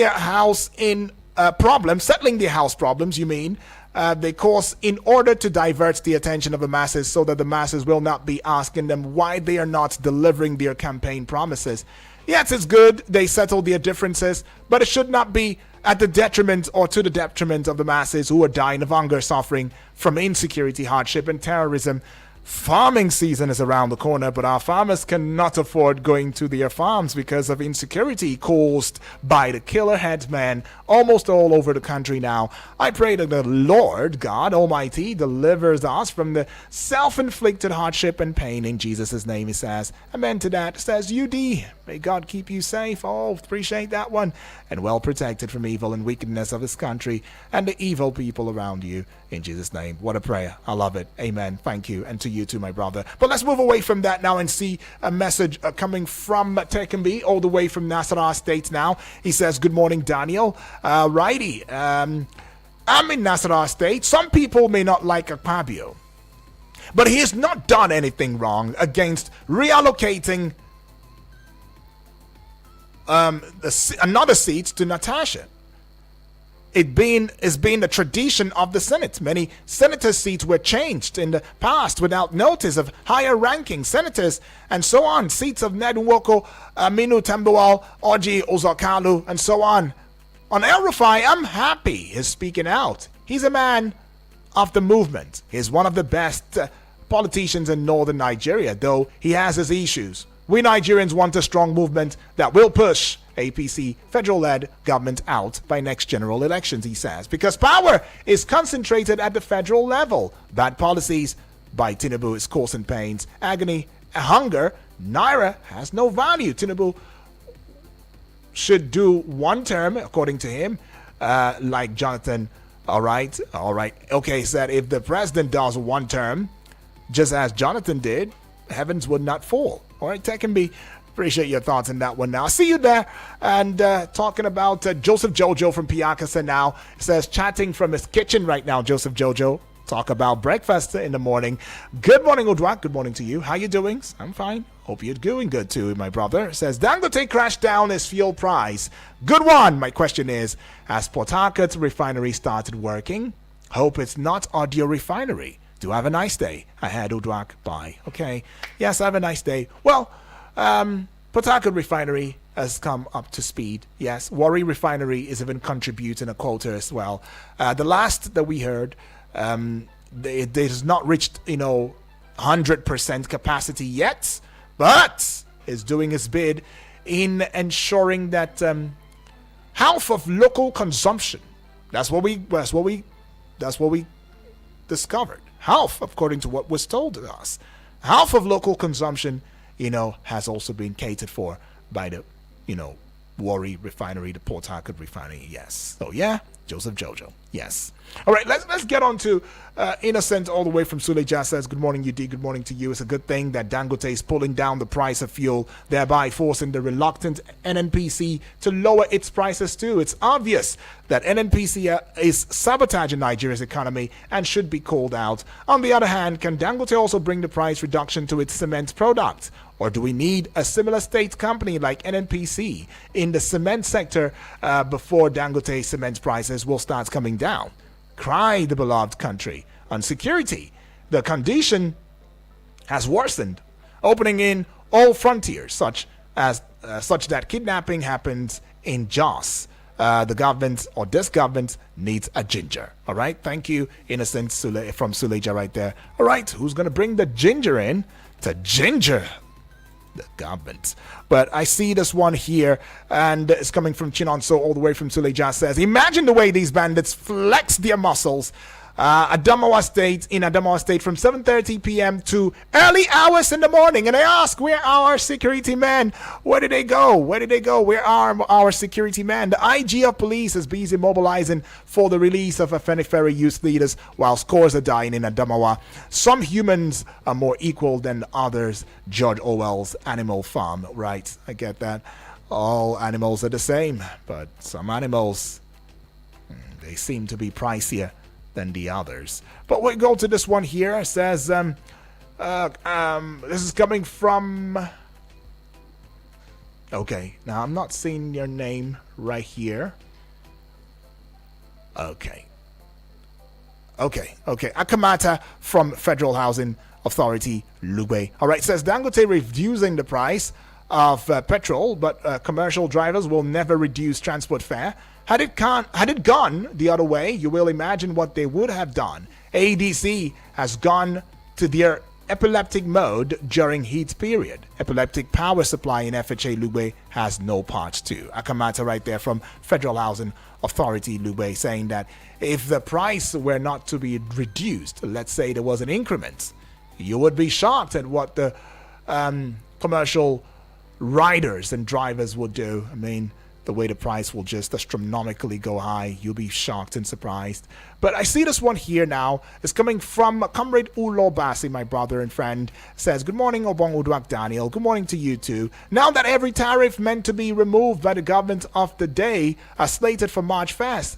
house problems, you mean, they cause in order to divert the attention of the masses so that the masses will not be asking them why they are not delivering their campaign promises. Yes, it's good they settle their differences, but it should not be at the detriment or to the detriment of the masses who are dying of hunger, suffering from insecurity, hardship, and terrorism. Farming season is around the corner, but our farmers cannot afford going to their farms because of insecurity caused by the killer headman almost all over the country now. I pray that the Lord God Almighty delivers us from the self-inflicted hardship and pain in Jesus' name, he says. Amen to that, says UD. May God keep you safe. Oh, appreciate that one. And well protected from evil and wickedness of this country and the evil people around you. In Jesus' name. What a prayer. I love it. Amen. Thank you. And to you too, my brother. But let's move away from that now and see a message coming from Tekenbi, all the way from Nasarawa State now. He says, good morning, Daniel. Righty. I'm in Nasarawa State. Some people may not like Akpabio, but he has not done anything wrong against reallocating another seat to Natasha. It's been the tradition of the Senate. Many senator seats were changed in the past without notice of higher ranking senators and so on. Seats of Ned Nwoko, Aminu Tambuwal, Oji Ozokalu, and so on. On El Rufai, I'm happy he's speaking out. He's a man of the movement. He's one of the best politicians in northern Nigeria, though he has his issues. We Nigerians want a strong movement that will push APC federal-led government out by next general elections, he says, because power is concentrated at the federal level. Bad policies by Tinubu is causing pains, agony, hunger. Naira has no value. Tinubu should do one term, according to him, like Jonathan. All right. Okay, he said if the president does one term, just as Jonathan did, heavens would not fall. All right, Tech and B. Appreciate your thoughts on that one now. See you there. And talking about Joseph Jojo from Piakasa now. Says, chatting from his kitchen right now, Joseph Jojo. Talk about breakfast in the morning. Good morning, Udwak. Good morning to you. How you doing? I'm fine. Hope you're doing good too, my brother. Says, Dangote crashed down his fuel price. Good one. My question is, has Port Harcourt refinery started working? Hope it's not Audio Refinery. Do have a nice day. I had Udwak. Bye. Okay. Yes, have a nice day. Well, Port Harcourt Refinery has come up to speed. Yes, Warri Refinery is even contributing a quota as well. The last that we heard, it has not reached 100% capacity yet, but is doing its bid in ensuring that half of local consumption. That's what we discovered. Half, according to what was told to us, half of local consumption, has also been catered for by the, Warri Refinery, the Port Harcourt Refinery. Yes. So yeah, Joseph Jojo. Yes. All right, let's get on to Innocent all the way from Suleja says, good morning, UD. Good morning to you. It's a good thing that Dangote is pulling down the price of fuel, thereby forcing the reluctant NNPC to lower its prices too. It's obvious that NNPC is sabotaging Nigeria's economy and should be called out. On the other hand, can Dangote also bring the price reduction to its cement product? Or do we need a similar state company like NNPC in the cement sector before Dangote cement prices will start coming down? Cry the beloved country. On security, the condition has worsened, opening in all frontiers, such that kidnapping happens in Jos. The government or this government needs a ginger. All right, thank you, Innocent from Suleja right there. All right, who's going to bring the ginger in to ginger the government? But I see this one here, and it's coming from Chinonso all the way from Suleja. Says, imagine the way these bandits flex their muscles Adamawa State from 7:30 p.m. to early hours in the morning. And I ask, where are our security men? Where did they go? Where are our security men? The IG of police is busy mobilizing for the release of Afenifere youth leaders while scores are dying in Adamawa. Some humans are more equal than others. George Orwell's Animal Farm. Right, I get that. All animals are the same, but some animals, they seem to be pricier than the others. But we'll go to this one here. It says, this is coming from... Okay, now I'm not seeing your name right here. Okay. Akamata from Federal Housing Authority, Lugbe. All right, says Dangote reducing the price of petrol, but commercial drivers will never reduce transport fare. Had it gone the other way, you will imagine what they would have done. ADC has gone to their epileptic mode during heat period. Epileptic power supply in FHA Lugbe has no parts too. Akamata right there from Federal Housing Authority Lugbe saying that if the price were not to be reduced, let's say there was an increment, you would be shocked at what the commercial riders and drivers would do. I mean, the way the price will just astronomically go high, you'll be shocked and surprised. But I see this one here now. It's coming from Comrade Ulo Basi, my brother and friend. Says, good morning, Obong Uduak Daniel. Good morning to you too. Now that every tariff meant to be removed by the government of the day are slated for March 1st,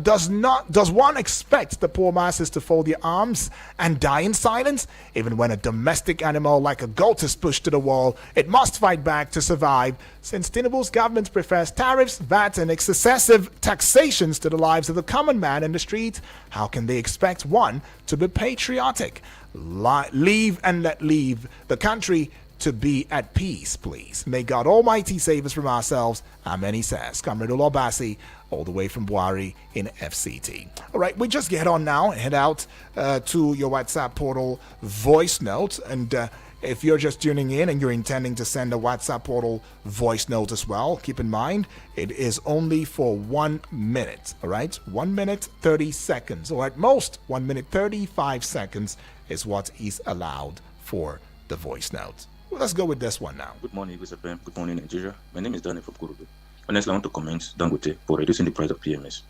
does one expect the poor masses to fold their arms and die in silence? Even when a domestic animal like a goat is pushed to the wall, it must fight back to survive. Since Tinubu's government prefers tariffs, VAT, and excessive taxations to the lives of the common man in the street, how can they expect one to be patriotic? Leave and let leave the country to be at peace, please. May God Almighty save us from ourselves. Amen, he says. Comrade Olobasi, all the way from Buari in FCT. All right, we just get on now and head out to your WhatsApp portal voice note. And if you're just tuning in and you're intending to send a WhatsApp portal voice note as well, keep in mind it is only for 1 minute. All right, 1 minute 30 seconds, or at most 1 minute 35 seconds is what is allowed for the voice note. Well, let's go with this one now. Good morning, Good morning, Nigeria. My name is Danny from Kurudu. Honestly, I want to commend Dangote for reducing the price of PMS.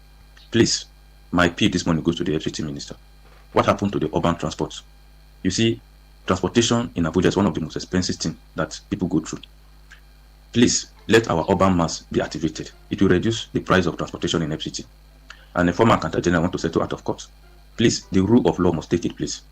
Please, my plea this morning goes to the FCT minister. What happened to the urban transport? You see, transportation in Abuja is one of the most expensive things that people go through. Please, let our urban mass be activated. It will reduce the price of transportation in FCT. And the former accountant general want to settle out of court. Please, the rule of law must take it place.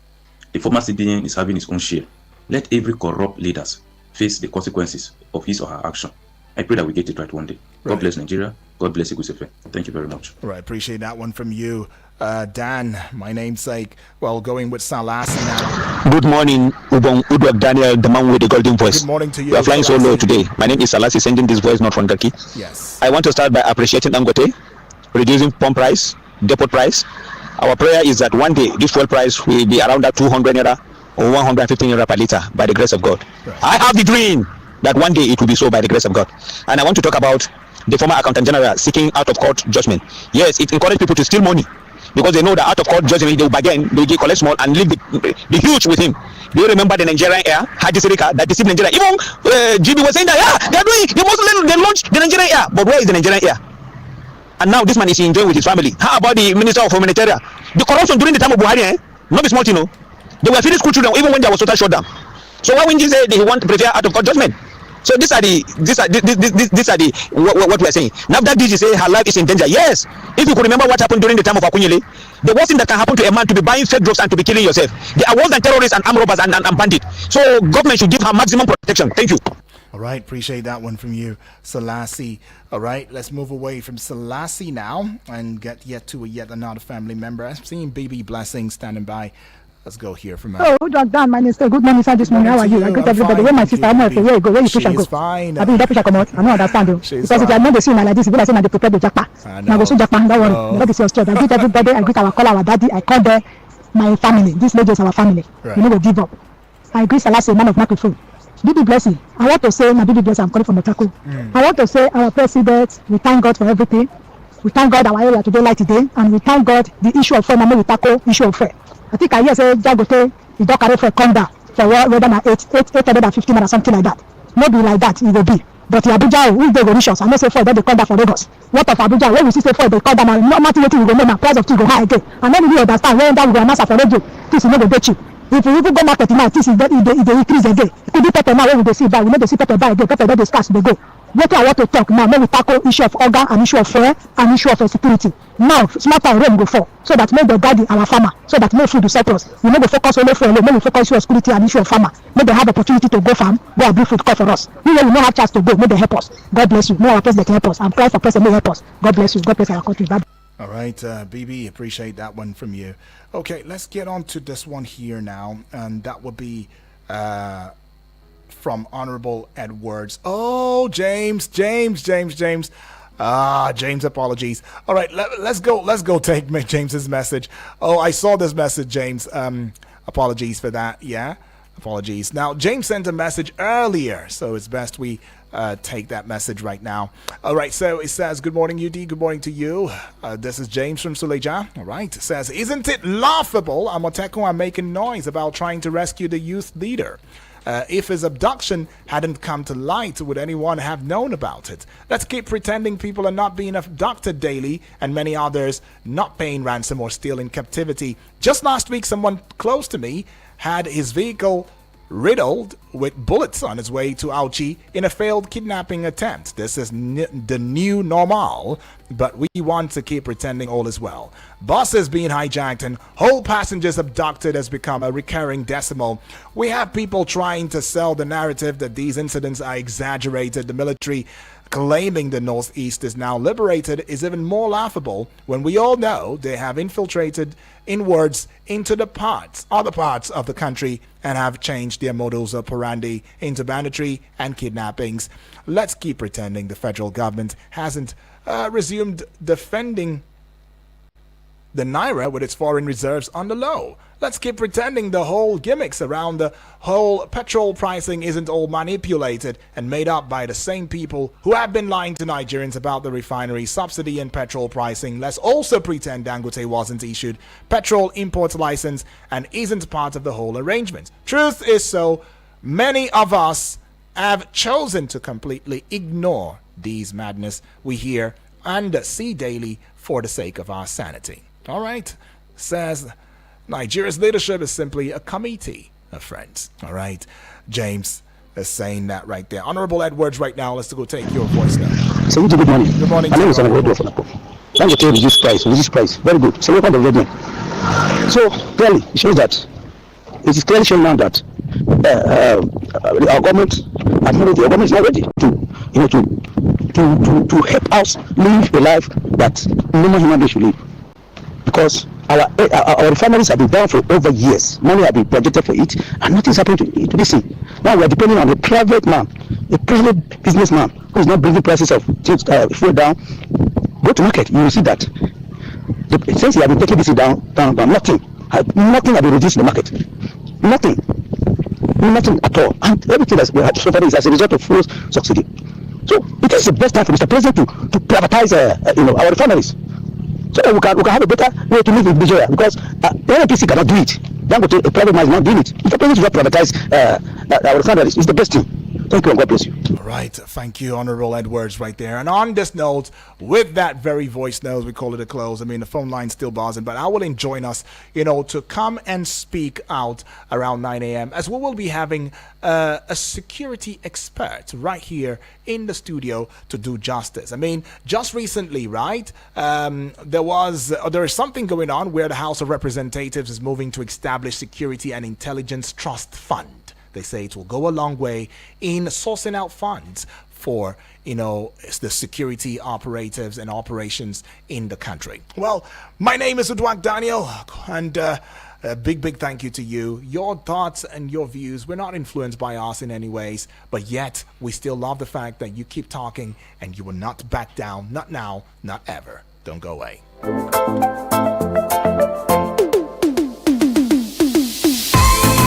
The former CBN is having his own share. Let every corrupt leaders face the consequences of his or her action. I pray that we get it right one day. Right. God bless Nigeria. God bless Igusefe. Thank you very much. All right, appreciate that one from you. Dan, my namesake. Well, going with Salasi now. Good morning, Udwak Daniel, the man with the golden voice. Good morning to you. We are flying so low today. My name is Salasi, sending this voice note from Turkey. Yes. I want to start by appreciating Dangote, reducing pump price, depot price. Our prayer is that one day this fuel price will be around that 200 naira or 150 naira per liter by the grace of God. Right. I have the dream that one day it will be so by the grace of God. And I want to talk about the former accountant general seeking out of court judgment. Yes, it encourages people to steal money because they know that out of court judgment they will bargain, they will collect small and leave the huge with him. Do you remember the Nigerian Air, Haji Sirika, that deceived Nigeria? Even GB was saying that, they launched the Nigerian Air. But where is the Nigerian Air? And now this man is enjoying with his family. How about the Minister of Humanitarian? The corruption during the time of Buhari, not be small, you know. They were feeding school children even when there was total shutdown. So why wouldn't you say they want to prefer out of court judgment? So these are what we are saying. Now that DG say her life is in danger. Yes. If you could remember what happened during the time of Akunyele, the worst thing that can happen to a man to be buying fake drugs and to be killing yourself. They are worse than terrorists and armed robbers and bandits. So government should give her maximum protection. Thank you. All right, appreciate that one from you, Salasi. All right, let's move away from Salasi now and get yet another family member. I'm seeing BB Blessing standing by. Let's go here from her. Oh, Dan, my sister. Good morning, sir. This morning, how are you? I greet everybody. Where my sister, I'm where you go, where you push and go. Fine. I think that push and come out. I don't understand you. Because if I know the scene like this, people are saying that they prepare the jackpot. Now go to Japan. Don't worry. That is your strength. I greet everybody. I greet our caller, our daddy. I call them my family. This lady is our family. Right. You know, we give up. I greet Salasi, man of microphone. BB Blessing. I want to say, my BB Blessing, I'm calling from the taco. I want to say, our president, we thank God for everything. We thank God our area today light today, and we thank God the issue of fuel. Now we tackle issue of fuel. I think I hear say Jagote he don't carry for come down for whether na 815 or something like that. Maybe like that it will be. But in Abuja, if they go reach us, I know say for them they come down for Lagos. What of Abuja? When we see say for they come down, and no matter what we go know, na price of tea go high again. And then we understand when that we go announce for radio, this is no go dey cheap. If we even go market now, this is they increase again. It could be pepper now when we dey see buy, we know they see pepper buy again. Pepper don dey scarce they go. What I want to talk now, when we tackle issue of organ and issue of fuel and issue of security. Now, smart time rain go fall, so that make the guide our farmer, so that no food will surplus. We need to focus only for alone, we focus on security and issue of farmer. Make they have opportunity to go farm, go and bring food call for us. We will not have chance to go, make they help us. God bless you. May our president help us. I'm praying for president may help us. God bless you. God bless our country. Bye. All right, BB, appreciate that one from you. Okay, let's get on to this one here now, and that would be from Honorable Edwards. Oh, James. James, apologies. All right, let's go take James's message. Oh, I saw this message, James. Apologies for that. Yeah, apologies. Now, James sent a message earlier, so it's best we take that message right now. All right, so it says, good morning, UD. Good morning to you. This is James from Suleja. All right, it says, isn't it laughable Amotekun are making noise about trying to rescue the youth leader? If his abduction hadn't come to light, would anyone have known about it? Let's keep pretending people are not being abducted daily and many others not paying ransom or still in captivity. Just last week, someone close to me had his vehicle riddled with bullets on his way to Auchi in a failed kidnapping attempt. This is the new normal, but we want to keep pretending all is well. Buses being hijacked and whole passengers abducted has become a recurring decimal. We have people trying to sell the narrative that these incidents are exaggerated. The military claiming the Northeast is now liberated is even more laughable when we all know they have infiltrated inwards into the other parts of the country and have changed their modus operandi into banditry and kidnappings. Let's keep pretending the federal government hasn't resumed defending the Naira with its foreign reserves on the low. Let's keep pretending the whole gimmicks around the whole petrol pricing isn't all manipulated and made up by the same people who have been lying to Nigerians about the refinery subsidy and petrol pricing. Let's also pretend Dangote wasn't issued petrol import license and isn't part of the whole arrangement. Truth is so many of us have chosen to completely ignore these madness we hear and see daily for the sake of our sanity. All right, says Nigeria's leadership is simply a committee of friends. All right, James is saying that right there. Honorable Edwards, right now, let's go take your voice now. So good morning. Good morning. My name is Honorable Edwards. Thank you to reduce price. Very good. So welcome to the So clearly, it shows that it is clearly showing now that our government is not ready to help us live a life that normal human beings should live. Because our refineries have been down for over years. Money have been projected for it, and nothing's happened to this thing. Now we are depending on a private businessman who is not bringing prices of things fuel down. Go to market, you will see that since he has been taking this down, nothing has been reduced in the market. Nothing at all, and everything that's been suffered is as a result of fuel subsidy. So it is the best time for Mr. President to privatize our refineries. So we can have a better way to live in Nigeria, because the NPC cannot do it. Dangote, a private man, is not doing it. If the president should privatize our refineries, it's the best thing. Thank you and God bless you. All right. Thank you, Honorable Edwards, right there. And on this note, with that very voice note, we call it a close. I mean, the phone line's still buzzing, but I will join us, to come and speak out around 9 a.m. as we will be having a security expert right here in the studio to do justice. I mean, just recently, right, there is something going on where the House of Representatives is moving to establish Security and Intelligence Trust Fund. They say it will go a long way in sourcing out funds for, the security operatives and operations in the country. Well, my name is Udwak Daniel, and a big thank you to you. Your thoughts and your views were not influenced by us in any ways, but yet we still love the fact that you keep talking and you will not back down, not now, not ever. Don't go away.